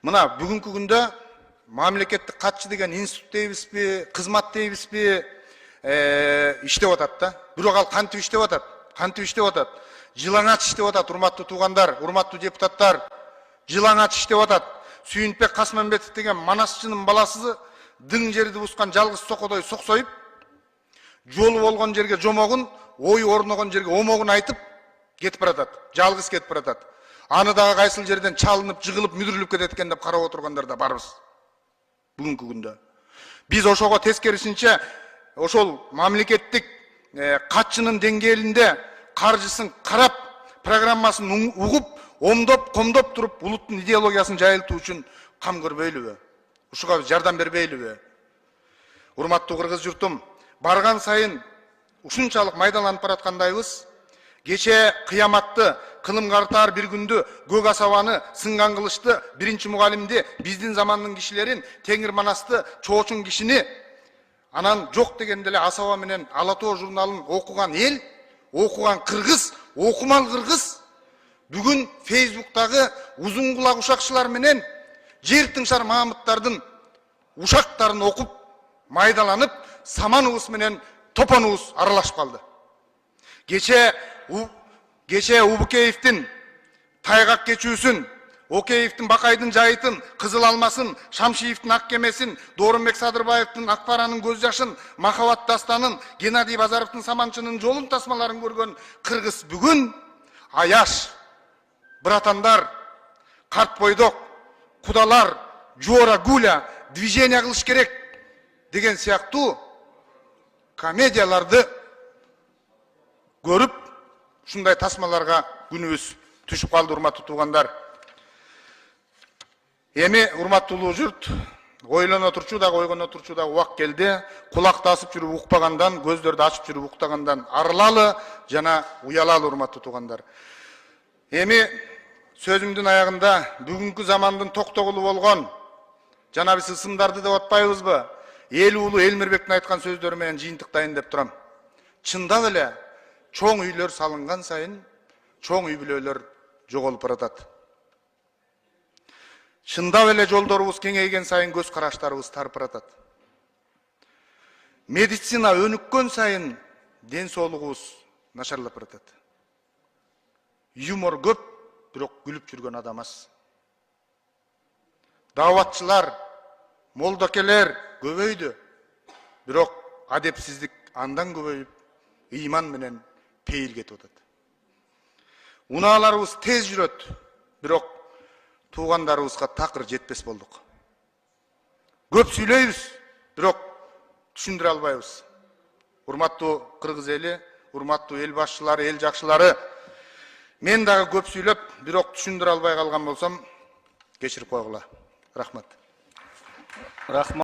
Мына бүгүнкү күндө мамлекеттик катчы деген институт дейбизби, кызмат дейбизби, иштеп атат да. Бирок ал кантип иштеп атат? Кантип иштеп атат? Жылаңач иштеп атат, урматтуу туугандар, урматтуу депутаттар. Жылаңач иштеп атат. Сүйүнтбек Касманбетов деген манасчынын баласы дың жерди бускан жалгыз сокодой соксоюп, жолу болгон жерге жомогун, ою орногон жерге омогун айтып кетип баратат. Жалгыз кетип баратат. Аны дагы кайсыл жерден чалынып, жыгылып, мүдүрүлүп кетет экен деп карап отургандар да барбыз. Бүгүнкү күндө. Биз ошого тескерисинче ошол мамлекеттик катчынын деңгээлинде каржысын карап, программасын угуп, омдоп, комдоп туруп, улуттун идеологиясын жайылтуу үчүн кам көрбөйлүбү? Ушуга жардам бербейлиби? Урматтуу кыргыз журтум, барган сайын ушунчалык майдаланып бараткандайбыз. Кече кыяматты, кылым картаар бир күндү, көк асабаны, сынган кылычты, биринчи мугалимди, биздин замандын кишилерин, теңир манасты, чоочун кишини, анан жок дегенде эле асаба менен Ала Тоо журналын окуган эл, окуган кыргыз, окумал кыргыз, бүгүн Фейсбуктагы узун кулак ушакчылар менен жер тыңшар Маамыттардын ушактарын окуп, майдаланып, саманыбыз менен топонубуз аралашып калды. Кече Убукеевдин тайгак кечүүсүн, Океевдин Бакайдын жайытын, Кызыл алмасын, Шамшиевдин ак кемесин, Доорунбек Садырбаевдин Акпаранын көз жашын, Махаббат дастанын, Геннадий Базаровдун Саманчынын жолун тасмаларын көргөн кыргыз бүгүн аяш, братандар, карт бойдок, кудалар, жуора гуля, движение кылыш керек деген сыяктуу комедияларды көрүп, ушундай тасмаларга күнүбүз түшүп калды, урматтуу туугандар. Эми урматтуу журт, ойлоно турчу дагы, ойгоно турчу дагы убак келди. Кулакты асып жүрүп укпагандан, көздөрдү ачып жүрүп уктагандан арылалы жана уялалы, урматтуу туугандар. Эми сөзүмдүн аягында бүгүнкү замандын токтогулу болгон жана биз ысымдарды деп атпайбызбы? Эл уулу Элмирбектин айткан сөздөрү менен жыйынтыктайын деп турам. Чындап эле чоң үйлөр салынган сайын чоң үй бүлөлөр жоголуп баратат. Чындап эле жолдорубуз кеңейген сайын көз караштарыбыз тарып баратат. Медицина өнүккөн сайын ден соолугубуз начарлап баратат. Юмор көп, бирок күлүп жүргөн адам аз. Дааватчылар, молдокелер көбөйдү, бирок адепсиздик андан көбөйүп, ыйман менен пейил кетип атат. Унааларыбыз тез жүрөт, бирок туугандарыбызга такыр жетпес болдук. Көп сүйлөйбүз, бирок түшүндүрө албайбыз. Урматтуу кыргыз эли, урматтуу эл башчылары, эл жакшылары, мен дагы көп сүйлөп, бирок түшүндүрө албай калган болсом, кечирип койгула. Рахмат.